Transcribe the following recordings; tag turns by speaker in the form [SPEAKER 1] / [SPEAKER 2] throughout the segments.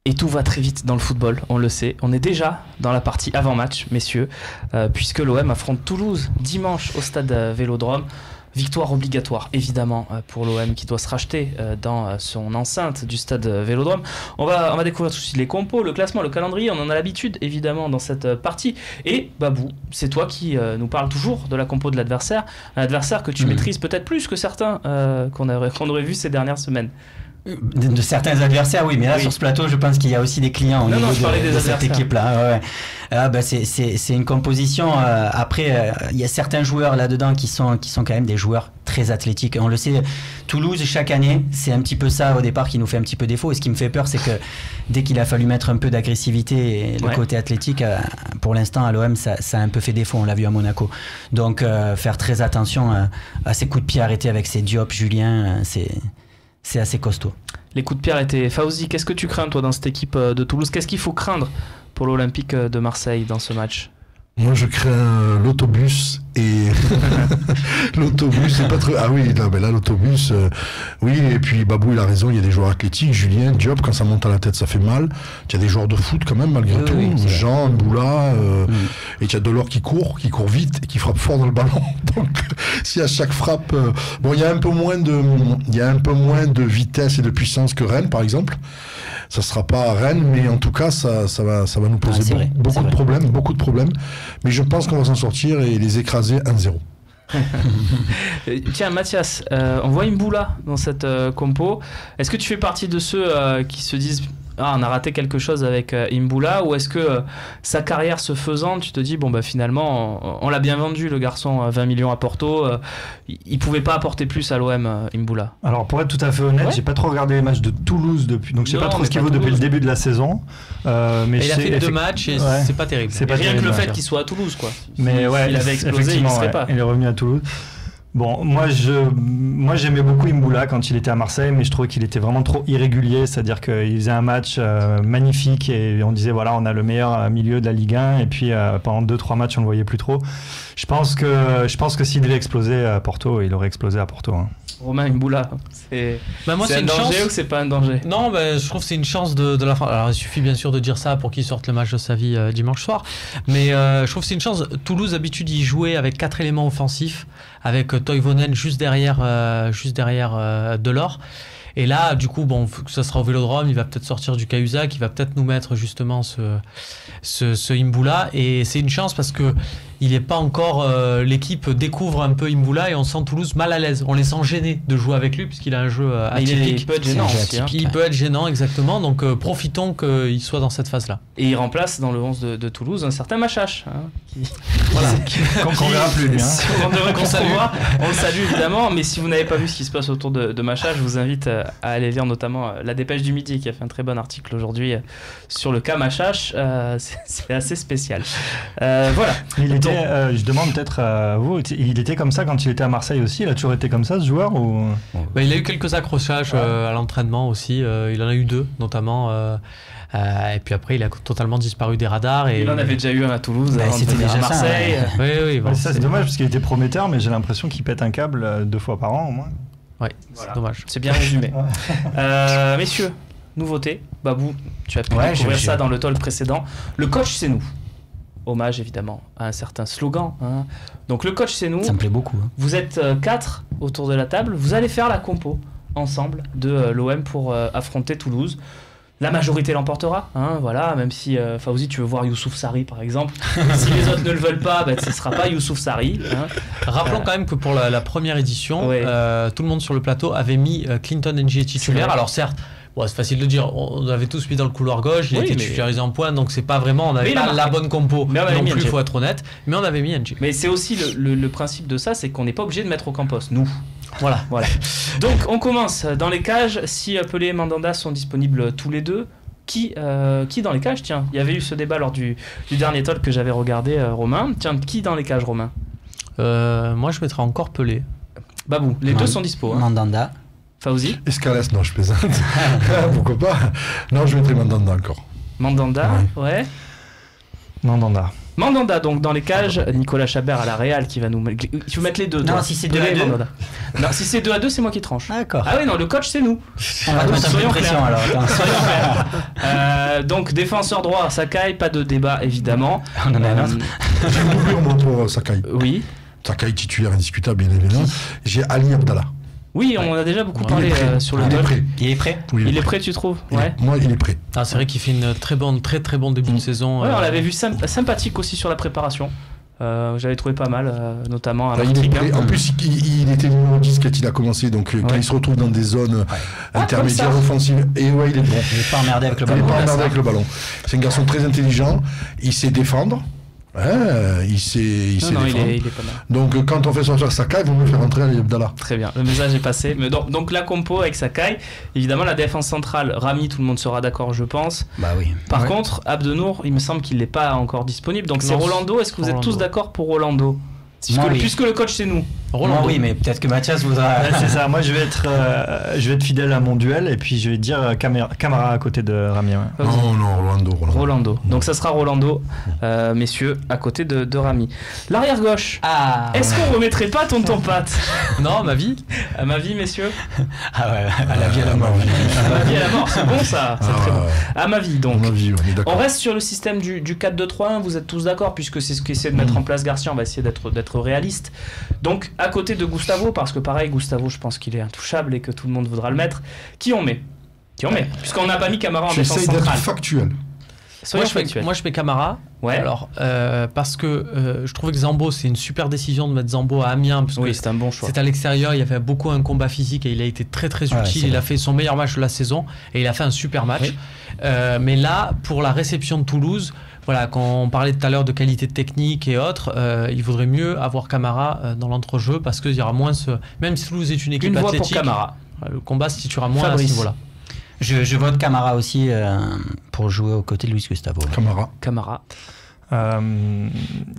[SPEAKER 1] Et tout va très vite dans le football, on le sait. On est déjà dans la partie avant-match, messieurs, puisque l'OM affronte Toulouse dimanche au stade Vélodrome. Victoire obligatoire, évidemment, pour l'OM qui doit se racheter dans son enceinte du stade Vélodrome. On va découvrir tout de suite les compos, le classement, le calendrier. On en a l'habitude, évidemment, dans cette partie. Et Babou, c'est toi qui nous parles toujours de la compo de l'adversaire. Un adversaire que tu maîtrises peut-être plus que certains qu'on aurait vus ces dernières semaines.
[SPEAKER 2] De certains adversaires, oui, mais là sur ce plateau, je pense qu'il y a aussi des clients au niveau de cette équipe-là. Ouais. C'est une composition. Après, il y a certains joueurs là-dedans qui sont quand même des joueurs très athlétiques. On le sait, Toulouse, chaque année, c'est un petit peu ça au départ qui nous fait un petit peu défaut. Et ce qui me fait peur, c'est que dès qu'il a fallu mettre un peu d'agressivité et le côté athlétique, pour l'instant, à l'OM, ça a un peu fait défaut. On l'a vu à Monaco. Donc, faire très attention à ces coups de pied arrêtés avec ces Diop, Julien, c'est assez costaud.
[SPEAKER 1] Les coups de pied arrêtés. Fauzi, qu'est-ce que tu crains, toi, dans cette équipe de Toulouse ? Qu'est-ce qu'il faut craindre pour l'Olympique de Marseille dans ce match ?
[SPEAKER 3] Moi, je crains l'autobus et l'autobus, c'est pas trop. Ah oui, non, mais là, l'autobus, oui, et puis Babou, il a raison, il y a des joueurs athlétiques. Julien, Diop, quand ça monte à la tête, ça fait mal. Il y a des joueurs de foot quand même, malgré tout. Oui, Jean, Mboula, et il y a Delors qui court vite et qui frappe fort dans le ballon. Donc, si à chaque frappe, bon, il y a un peu moins de vitesse et de puissance que Rennes, par exemple. Ça sera pas à Rennes, mais en tout cas, ça va nous poser beaucoup de problèmes. Mais je pense qu'on va s'en sortir et les écraser 1-0.
[SPEAKER 1] Tiens, Mathias, on voit Mboula dans cette compo. Est-ce que tu fais partie de ceux qui se disent on a raté quelque chose avec Mboula, ou est-ce que sa carrière se faisant, tu te dis finalement on l'a bien vendu, le garçon, 20 millions à Porto, il pouvait pas apporter plus à l'OM, Mboula?
[SPEAKER 4] Alors pour être tout à fait honnête, j'ai pas trop regardé les matchs de Toulouse depuis, donc je sais pas trop ce qu'il vaut depuis le début de la saison, mais
[SPEAKER 5] il a fait 2 matchs et c'est pas terrible.
[SPEAKER 1] C'est pas rien que le fait qu'il soit à Toulouse, quoi.
[SPEAKER 4] Mais
[SPEAKER 1] il avait explosé, il ne serait pas.
[SPEAKER 4] Il est revenu à Toulouse. Bon, moi j'aimais beaucoup Mboula quand il était à Marseille, mais je trouvais qu'il était vraiment trop irrégulier, c'est-à-dire qu'il faisait un match magnifique et on disait voilà, on a le meilleur milieu de la Ligue 1, et puis pendant 2-3 matchs on le voyait plus trop. Je pense que s'il devait exploser à Porto, il aurait explosé à Porto.
[SPEAKER 1] Romain Mboula, c'est un danger ou c'est pas un danger?
[SPEAKER 5] Non, je trouve que c'est une chance de la fin. Alors il suffit bien sûr de dire ça pour qu'il sorte le match de sa vie dimanche soir, mais je trouve que c'est une chance. Toulouse, d'habitude, il jouait avec 4 éléments offensifs, avec Toivonen juste derrière Delors. Et là, du coup, ça sera au Vélodrome, il va peut-être sortir du Cahuzac, il va peut-être nous mettre justement ce Mboula. Et c'est une chance parce que il n'est pas encore. L'équipe découvre un peu Mboula et on sent Toulouse mal à l'aise. On les sent gênés de jouer avec lui puisqu'il a un jeu atypique.
[SPEAKER 1] Il peut être gênant aussi.
[SPEAKER 5] Il peut être gênant, exactement. Donc profitons qu'il soit dans cette phase-là.
[SPEAKER 1] Et il remplace dans le 11 de Toulouse un certain Machache.
[SPEAKER 4] Qu'on verra plus lui.
[SPEAKER 1] On le salue évidemment, mais si vous n'avez pas vu ce qui se passe autour de Machache, je vous invite à aller lire notamment La Dépêche du Midi qui a fait un très bon article aujourd'hui sur le cas Machache. C'est assez spécial. Voilà.
[SPEAKER 4] Je demande peut-être à vous, il était comme ça quand il était à Marseille aussi? Il a toujours été comme ça, ce joueur, ou...
[SPEAKER 5] Il a eu quelques accrochages à l'entraînement aussi. Il en a eu 2 notamment. Et puis après, il a totalement disparu des radars. Et...
[SPEAKER 1] Il en avait déjà eu un à Toulouse,
[SPEAKER 2] c'était déjà
[SPEAKER 1] à Marseille.
[SPEAKER 2] Ça,
[SPEAKER 5] oui.
[SPEAKER 4] Ça, c'est dommage parce qu'il était prometteur, mais j'ai l'impression qu'il pète un câble 2 fois par an au moins.
[SPEAKER 5] Oui, c'est dommage.
[SPEAKER 1] C'est bien résumé. Messieurs, nouveauté. Babou, tu as pu découvrir ça dans le talk précédent. Le coach, c'est nous. Hommage évidemment à un certain slogan. Donc le coach, c'est nous.
[SPEAKER 2] Ça me plaît beaucoup.
[SPEAKER 1] Vous êtes 4 autour de la table. Vous allez faire la compo ensemble de l'OM pour affronter Toulouse. La majorité l'emportera, voilà, même si Fauzi, tu veux voir Youssouf Sarri par exemple. Si les autres ne le veulent pas, ce ne sera pas Youssouf Sarri.
[SPEAKER 5] Rappelons quand même que pour la première édition, tout le monde sur le plateau avait mis Clinton N'Jie titulaire. Alors certes, c'est facile de dire, on avait tous mis dans le couloir gauche, il était titularisé en pointe, donc c'est pas vraiment, on n'avait pas la bonne compo non plus, il faut être honnête, mais on avait mis N'Jie.
[SPEAKER 1] Mais c'est aussi le principe de ça, c'est qu'on n'est pas obligé de mettre Ocampos, nous. Voilà. Donc on commence dans les cages. Si Pelé et Mandanda sont disponibles tous les deux, qui dans les cages? Tiens, il y avait eu ce débat lors du dernier talk que j'avais regardé, Romain. Tiens, qui dans les cages, Romain?
[SPEAKER 5] Moi je mettrais encore Pelé.
[SPEAKER 1] Babou, les deux sont dispo.
[SPEAKER 2] Mandanda.
[SPEAKER 1] Fauzi?
[SPEAKER 3] Escalès, non, je plaisante. Pourquoi pas? Non, je mettrai Mandanda encore.
[SPEAKER 1] Mandanda, ouais.
[SPEAKER 4] Mandanda.
[SPEAKER 1] Mandanda donc dans les cages, Nicolas Chabert à la Real qui va nous... Tu veux mettre les deux?
[SPEAKER 2] Non, si c'est 2-2.
[SPEAKER 1] Non, si c'est 2-2, c'est moi qui tranche.
[SPEAKER 2] D'accord.
[SPEAKER 1] Ah oui, non, le coach c'est nous.
[SPEAKER 2] On va te mettre un peu de pression alors.
[SPEAKER 1] Soyons clairs. Donc défenseur droit, Sakai, pas de débat évidemment.
[SPEAKER 2] On en a un autre.
[SPEAKER 3] J'ai une doublure moi pour Sakai.
[SPEAKER 1] Oui.
[SPEAKER 3] Sakai titulaire indiscutable, bien évidemment. J'ai Ali Abdallah.
[SPEAKER 1] Oui, on en a déjà beaucoup parlé sur le
[SPEAKER 3] Il est prêt.
[SPEAKER 2] Il est prêt?
[SPEAKER 3] Oui,
[SPEAKER 1] il est prêt, tu trouves? Ouais.
[SPEAKER 3] Moi, il est prêt.
[SPEAKER 5] Ah, c'est vrai qu'il fait une très bon début de saison.
[SPEAKER 1] Ouais, on l'avait vu sympathique aussi sur la préparation. J'avais trouvé pas mal, notamment à
[SPEAKER 3] il est prêt. En plus, il était numéro 10 quand il a commencé, donc quand il se retrouve dans des zones intermédiaires offensives, et ouais, il est bon.
[SPEAKER 2] Il n'est pas emmerdé avec le ballon.
[SPEAKER 3] Il n'est pas emmerdé avec le ballon. C'est un garçon très intelligent, il sait défendre. Il sait défendre.
[SPEAKER 1] Il est pas mal.
[SPEAKER 3] Donc quand on fait sortir Sakai, il vaut mieux faire rentrer Ali Abdallah.
[SPEAKER 1] Très bien, le message est passé. Mais donc la compo avec Sakai, évidemment la défense centrale, Rami, tout le monde sera d'accord je pense.
[SPEAKER 2] Bah oui.
[SPEAKER 1] Par contre, Abdenour, il me semble qu'il n'est pas encore disponible. Donc c'est Rolando, est-ce que vous êtes tous d'accord pour Rolando? Puisque le coach c'est nous.
[SPEAKER 2] Rolando. Oui, mais peut-être que Mathias voudra.
[SPEAKER 4] C'est ça. Moi, je vais être fidèle à mon duel et puis je vais dire Camara à côté de Rami. Ouais.
[SPEAKER 3] Non,
[SPEAKER 1] Rolando. Donc ça sera Rolando, messieurs, à côté de Rami. L'arrière gauche.
[SPEAKER 2] Ah.
[SPEAKER 1] Est-ce qu'on remettrait pas Tonton Pat?
[SPEAKER 5] Non, ma vie.
[SPEAKER 1] Ma vie, messieurs.
[SPEAKER 2] Ah ouais, à la vie à la mort.
[SPEAKER 1] À la vie à la mort, c'est bon ça. C'est très bon. À ma vie donc. On reste sur le système du 4-2-3-1. Vous êtes tous d'accord puisque c'est ce qu'essaie de mettre en place Garcia. On va essayer d'être réaliste. Donc à côté de Gustavo, parce que pareil, Gustavo, je pense qu'il est intouchable et que tout le monde voudra le mettre. Qui on met? Puisqu'on n'a pas mis Camara en défense centrale.
[SPEAKER 3] J'essaie d'être factuel.
[SPEAKER 5] Moi, je mets Camara.
[SPEAKER 1] Ouais.
[SPEAKER 5] Alors, parce que je trouvais que Zambo, c'est une super décision de mettre Zambo à Amiens. Parce que
[SPEAKER 1] c'est un bon choix.
[SPEAKER 5] C'est à l'extérieur, il y avait beaucoup un combat physique et il a été très très utile. Il a fait son meilleur match de la saison et il a fait un super match. Oui. Mais là, pour la réception de Toulouse, voilà, quand on parlait tout à l'heure de qualité technique et autres, il vaudrait mieux avoir Camara dans l'entrejeu parce qu'il y aura moins ce. Même si Toulouse est une équipe athlétique,
[SPEAKER 1] pour Camara.
[SPEAKER 5] Le combat se situera moins à ce niveau-là.
[SPEAKER 2] Je vote Camara aussi pour jouer aux côtés de Luis Gustavo.
[SPEAKER 3] Camara.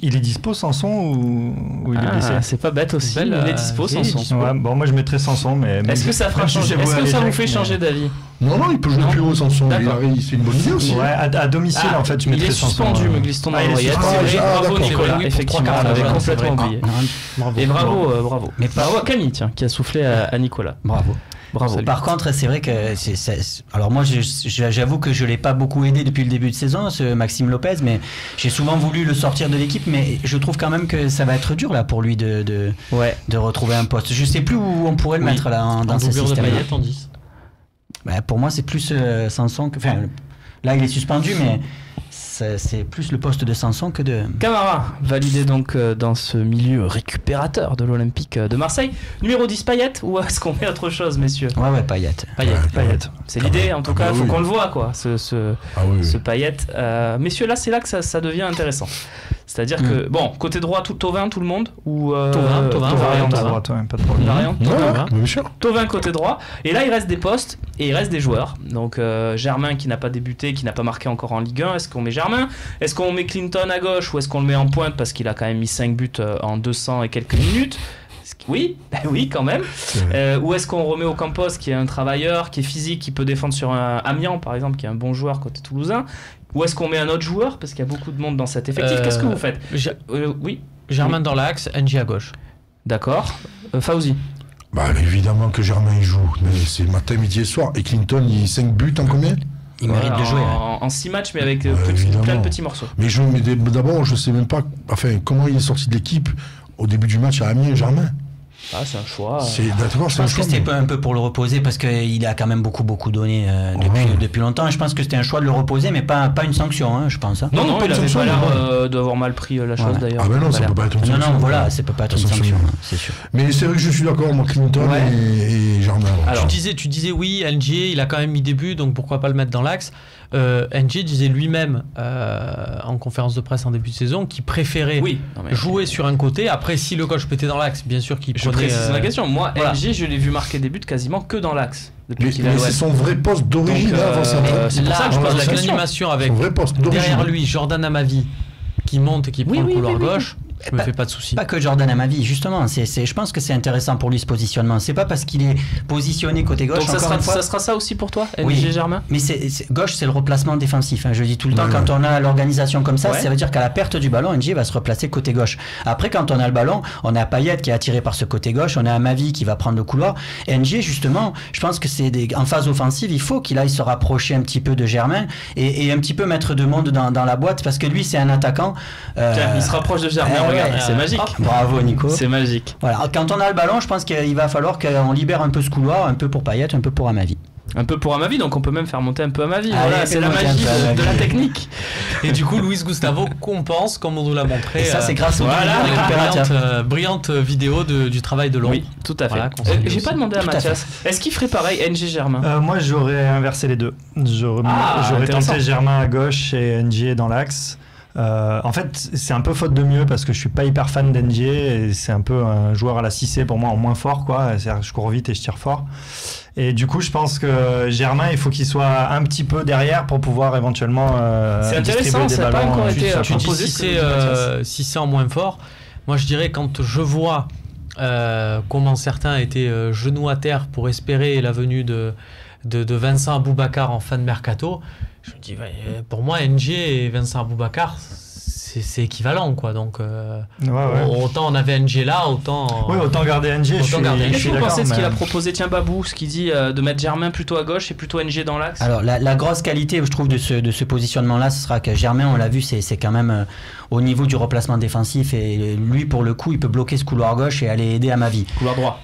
[SPEAKER 4] Il est dispo Sanson ou il est blessé?
[SPEAKER 1] C'est pas bête aussi. Il est dispo Sanson.
[SPEAKER 4] Ouais, bon, moi je mettrais Sanson, mais
[SPEAKER 1] est-ce que ça fera changer? Est-ce que ça vous fait changer d'avis?
[SPEAKER 3] Non, il peut jouer plus haut Sanson. C'est une bonne idée aussi.
[SPEAKER 4] Ouais, à domicile en fait, je mettrais Sanson.
[SPEAKER 1] Il est suspendu, me glisse-t-on dans l'oreillette. Bravo Nicolas, effectivement, on l'avait complètement oublié. Et bravo. Mais bravo à Camille, tiens, qui a soufflé à Nicolas.
[SPEAKER 2] Bravo. Par contre, c'est vrai que alors moi, j'avoue que je l'ai pas beaucoup aidé depuis le début de saison, ce Maxime Lopez, mais j'ai souvent voulu le sortir de l'équipe, mais je trouve quand même que ça va être dur là pour lui de retrouver un poste. Je sais plus où on pourrait le mettre là dans ce système.
[SPEAKER 5] De Payet en 10.
[SPEAKER 2] Pour moi, c'est plus Sanson que. Enfin, là, il est suspendu, mais c'est plus le poste de Sanson que de...
[SPEAKER 1] Camara, validé donc dans ce milieu récupérateur de l'Olympique de Marseille. Numéro 10, Payet, ou est-ce qu'on met autre chose, messieurs?
[SPEAKER 2] Ouais, Payet.
[SPEAKER 1] C'est l'idée, en tout cas, il faut qu'on le voit, quoi, ce Payet. Messieurs, là, c'est là que ça devient intéressant. C'est-à-dire que, bon, côté droit, Thauvin, tout le monde ou
[SPEAKER 5] Thauvin,
[SPEAKER 4] variante à droite, pas de problème.
[SPEAKER 1] Thauvin côté droit. Et là, il reste des postes et il reste des joueurs. Donc, Germain qui n'a pas débuté, qui n'a pas marqué encore en Ligue 1. Est-ce qu'on met Germain? Est-ce qu'on met Clinton à gauche ou est-ce qu'on le met en pointe parce qu'il a quand même mis 5 buts en 200 et quelques minutes? Oui, quand même. Ou est-ce qu'on remet Ocampos qui est un travailleur, qui est physique, qui peut défendre sur un Amiens par exemple, qui est un bon joueur côté toulousain? Ou est-ce qu'on met un autre joueur parce qu'il y a beaucoup de monde dans cet effectif? Qu'est-ce que vous faites? Oui.
[SPEAKER 5] Germain dans l'axe, NG à gauche.
[SPEAKER 1] D'accord. Fauzi?
[SPEAKER 3] Évidemment que Germain il joue, mais c'est matin, midi et soir. Et Clinton, il 5 buts en combien?
[SPEAKER 2] Il mérite de jouer.
[SPEAKER 1] En 6 matchs, mais avec plein de petits morceaux.
[SPEAKER 3] Mais d'abord, je sais même pas comment il est sorti de l'équipe au début du match à Amiens, Germain.
[SPEAKER 1] C'est un choix.
[SPEAKER 2] Je pense que c'était un peu pour le reposer parce qu'il a quand même beaucoup donné depuis longtemps. Je pense que c'était un choix de le reposer, mais pas une sanction, je pense.
[SPEAKER 1] Non, il avait pas l'air d'avoir mal pris la chose d'ailleurs.
[SPEAKER 3] Ah ben non, ça peut pas être une sanction.
[SPEAKER 2] Non, voilà, ça peut pas être une sanction, c'est sûr.
[SPEAKER 3] Mais c'est vrai que je suis d'accord, moi, Clinton et Germain.
[SPEAKER 5] Alors, tu disais oui, NG, il a quand même mis des buts, donc pourquoi pas le mettre dans l'axe. NG disait lui-même en conférence de presse en début de saison qu'il préférait jouer sur un côté. Après, si le coach était dans l'axe, bien sûr qu'il prenait...
[SPEAKER 1] Je précise ma question. Moi, NG, je l'ai vu marquer des buts quasiment que dans l'axe.
[SPEAKER 3] Mais c'est son vrai poste d'origine avant ça.
[SPEAKER 5] C'est pour ça que je pose la question. Avec derrière lui Jordan Amavi qui monte et qui prend le couloir gauche. Je me fais pas de soucis.
[SPEAKER 2] Pas que Jordan Amavi, justement. Je pense que c'est intéressant pour lui ce positionnement. C'est pas parce qu'il est positionné côté gauche.
[SPEAKER 1] Donc ça sera ça aussi pour toi, NG
[SPEAKER 2] oui,
[SPEAKER 1] Germain.
[SPEAKER 2] Mais gauche, c'est le replacement défensif. Hein. Je dis tout le temps, quand on a l'organisation comme ça, ça veut dire qu'à la perte du ballon, NG va se replacer côté gauche. Après, quand on a le ballon, on a Payet qui est attiré par ce côté gauche, on a Amavi qui va prendre le couloir. NG, justement, je pense que en phase offensive, il faut qu'il aille se rapprocher un petit peu de Germain et un petit peu mettre de monde dans la boîte, parce que lui, c'est un attaquant.
[SPEAKER 1] Tiens, il se rapproche de Germain, regarde, c'est magique.
[SPEAKER 2] Bravo Nico.
[SPEAKER 1] C'est magique.
[SPEAKER 2] Voilà, quand on a le ballon, je pense qu'il va falloir qu'on libère un peu ce couloir, un peu pour Payet, un peu pour Amavi.
[SPEAKER 1] Un peu pour Amavi, donc on peut même faire monter un peu Amavi. Voilà, c'est la magie de la technique.
[SPEAKER 5] Et du coup, Luis Gustavo compense, comme on nous l'a montré.
[SPEAKER 2] Et ça, c'est grâce au
[SPEAKER 5] brillante vidéo du travail de l'ombre.
[SPEAKER 1] Oui, tout à fait.
[SPEAKER 5] Voilà,
[SPEAKER 1] j'ai pas demandé à Mathias. Est-ce qu'il ferait pareil, NG Germain?
[SPEAKER 4] Moi, j'aurais inversé les deux. J'aurais tenté Germain à gauche et NG dans l'axe. En fait, c'est un peu faute de mieux parce que je suis pas hyper fan d'NG et c'est un peu un joueur à la 6C pour moi en moins fort, quoi. C'est-à-dire que je cours vite et je tire fort. Et du coup, je pense que Germain, il faut qu'il soit un petit peu derrière pour pouvoir éventuellement
[SPEAKER 1] c'est intéressant, ça n'a pas encore été proposé.
[SPEAKER 5] Si c'est en moins fort, moi je dirais quand je vois comment certains étaient genoux à terre pour espérer la venue de Vincent Aboubakar en fin de mercato, je me dis, pour moi, NG et Vincent Aboubakar, c'est équivalent, quoi. Donc, autant on avait NG là, autant
[SPEAKER 4] garder NG.
[SPEAKER 1] Qu'est-ce que vous pensez de ce qu'il a proposé, tiens, Babou, ce qu'il dit de mettre Germain plutôt à gauche et plutôt NG dans l'axe?
[SPEAKER 2] Alors, la grosse qualité, je trouve, de ce positionnement-là, ce sera que Germain, on l'a vu, c'est quand même au niveau du replacement défensif. Et lui, pour le coup, il peut bloquer ce couloir gauche et aller aider Amavi.
[SPEAKER 1] Couloir droit.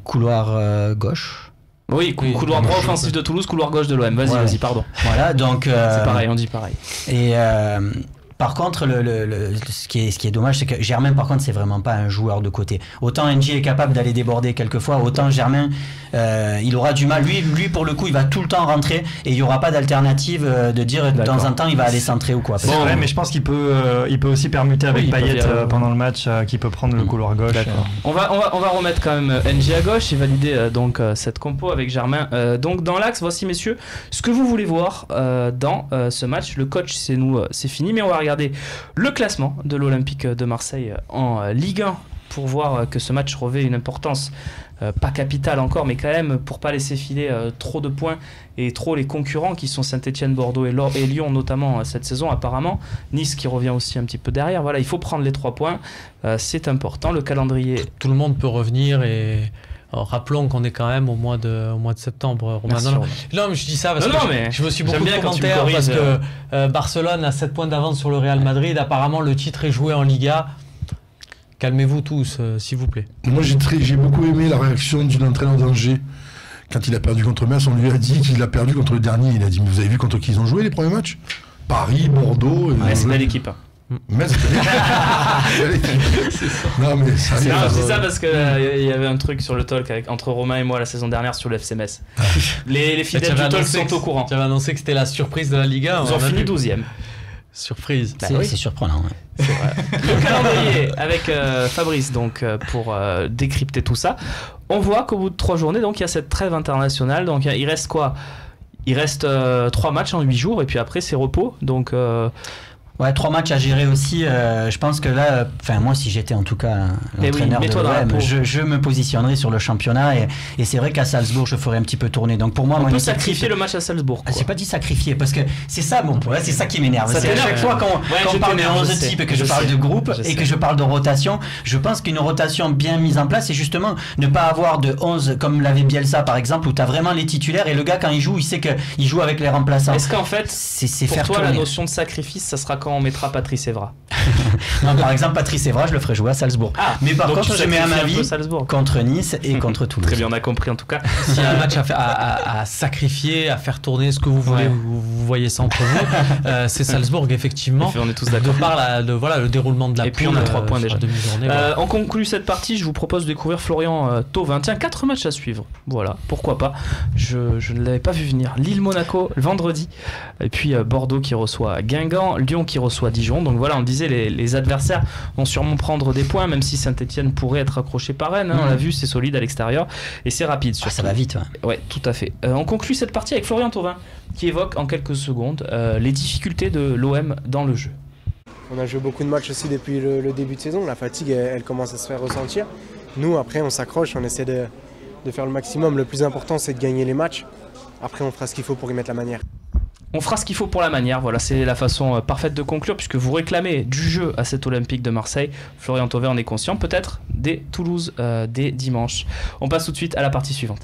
[SPEAKER 2] Couloir gauche.
[SPEAKER 1] Oui, couloir droit offensif de Toulouse, couloir gauche de l'OM. Vas-y, pardon.
[SPEAKER 2] Voilà, donc.
[SPEAKER 1] C'est pareil, on dit pareil.
[SPEAKER 2] Et. Par contre, ce qui est dommage, c'est que Germain, par contre, c'est vraiment pas un joueur de côté. Autant NG est capable d'aller déborder quelquefois, autant Germain, il aura du mal. Lui, pour le coup, il va tout le temps rentrer et il n'y aura pas d'alternative de dire de temps en temps il va aller centrer ou quoi.
[SPEAKER 4] C'est vrai, mais je pense qu'il peut aussi permuter avec Payet pendant le match, qui peut prendre le couloir gauche.
[SPEAKER 1] On va remettre quand même NG à gauche et valider donc cette compo avec Germain. Donc dans l'axe, voici messieurs ce que vous voulez voir dans ce match. Le coach, c'est fini, mais on va regarder le classement de l'Olympique de Marseille en Ligue 1 pour voir que ce match revêt une importance pas capitale encore, mais quand même pour pas laisser filer trop de points et trop les concurrents qui sont Saint-Etienne, Bordeaux et Lyon notamment cette saison apparemment. Nice qui revient aussi un petit peu derrière. Voilà, il faut prendre les 3 points, c'est important. Le calendrier,
[SPEAKER 5] tout le monde peut revenir et... Alors, rappelons qu'on est quand même au mois de septembre. Romain. Non, mais je dis ça parce que je me suis beaucoup de commentaires parce que Barcelone a 7 points d'avance sur le Real Madrid. Apparemment, le titre est joué en Liga. Calmez-vous tous, s'il vous plaît.
[SPEAKER 3] Moi, j'ai beaucoup aimé la réaction d'un entraîneur d'Angers. Quand il a perdu contre Metz, on lui a dit qu'il a perdu contre le dernier. Il a dit, mais vous avez vu contre qui ils ont joué les premiers matchs? Paris, Bordeaux.
[SPEAKER 1] C'est belle équipe.
[SPEAKER 3] Mais c'est non mais ça,
[SPEAKER 1] je dis ça parce que il y avait un truc sur le talk entre Romain et moi la saison dernière sur le FC Metz. Les fidèles du talk sont au courant.
[SPEAKER 5] Tu avais annoncé que c'était la surprise de la Liga.
[SPEAKER 1] Ils ont fini 12e.
[SPEAKER 5] Surprise.
[SPEAKER 2] C'est surprenant. Ouais.
[SPEAKER 1] C'est vrai. Le calendrier avec Fabrice donc pour décrypter tout ça. On voit qu'au bout de 3 journées donc il y a cette trêve internationale. Donc il reste quoi? Il reste 3 matchs en 8 jours et puis après c'est repos. Donc
[SPEAKER 2] ouais, 3 matchs à gérer aussi. Je pense que là, moi, si j'étais en tout cas l'entraîneur de l'OM, je me positionnerais sur le championnat et c'est vrai qu'à Salzbourg, je ferais un petit peu tourner. Donc pour moi,
[SPEAKER 1] on peut sacrifier le match à Salzbourg.
[SPEAKER 2] J'ai pas dit sacrifier parce que c'est ça, c'est ça qui m'énerve. C'est à chaque fois quand on parle de 11 types et que je parle de groupe et que je parle de rotation, je pense qu'une rotation bien mise en place, c'est justement ne pas avoir de 11 comme l'avait Bielsa par exemple, où tu as vraiment les titulaires et le gars quand il joue, il sait qu'il joue avec les remplaçants.
[SPEAKER 1] Est-ce qu'en fait, pour toi, la notion de sacrifice, ça sera quand on mettra Patrice Evra?
[SPEAKER 2] Non, par exemple, Patrice Evra, je le ferai jouer à Salzbourg. Mais par contre, je mets un avis contre Nice et contre Toulouse.
[SPEAKER 1] Très bien, on a compris en tout cas.
[SPEAKER 5] S'il y a un match à sacrifier, à faire tourner ce que vous voulez, vous voyez ça entre vous, c'est Salzbourg, effectivement.
[SPEAKER 1] On est tous d'accord.
[SPEAKER 5] De par le déroulement de la poule.
[SPEAKER 1] Et puis on a 3 points déjà.
[SPEAKER 5] Voilà.
[SPEAKER 1] On conclut cette partie, je vous propose de découvrir Florian Thauvin. Tiens, 4 matchs à suivre. Voilà, pourquoi pas. Je ne l'avais pas vu venir. Lille-Monaco le vendredi. Et puis Bordeaux qui reçoit Guingamp, Lyon qui reçoit Dijon. Donc voilà, on disait les adversaires vont sûrement prendre des points, même si Saint-Etienne pourrait être accroché par Rennes. On l'a vu, c'est solide à l'extérieur et c'est rapide.
[SPEAKER 2] Ça va vite.
[SPEAKER 1] Ouais, tout à fait. On conclut cette partie avec Florian Thauvin qui évoque en quelques secondes les difficultés de l'OM dans le jeu.
[SPEAKER 6] On a joué beaucoup de matchs aussi depuis le début de saison. La fatigue, elle commence à se faire ressentir. Nous, après, on s'accroche, on essaie de faire le maximum. Le plus important, c'est de gagner les matchs. Après, on fera ce qu'il faut pour y mettre la manière.
[SPEAKER 1] On fera ce qu'il faut pour la manière, voilà, c'est la façon parfaite de conclure, puisque vous réclamez du jeu à cet Olympique de Marseille. Florian Thauvin en est conscient, peut-être dès Toulouse, dès dimanche. On passe tout de suite à la partie suivante.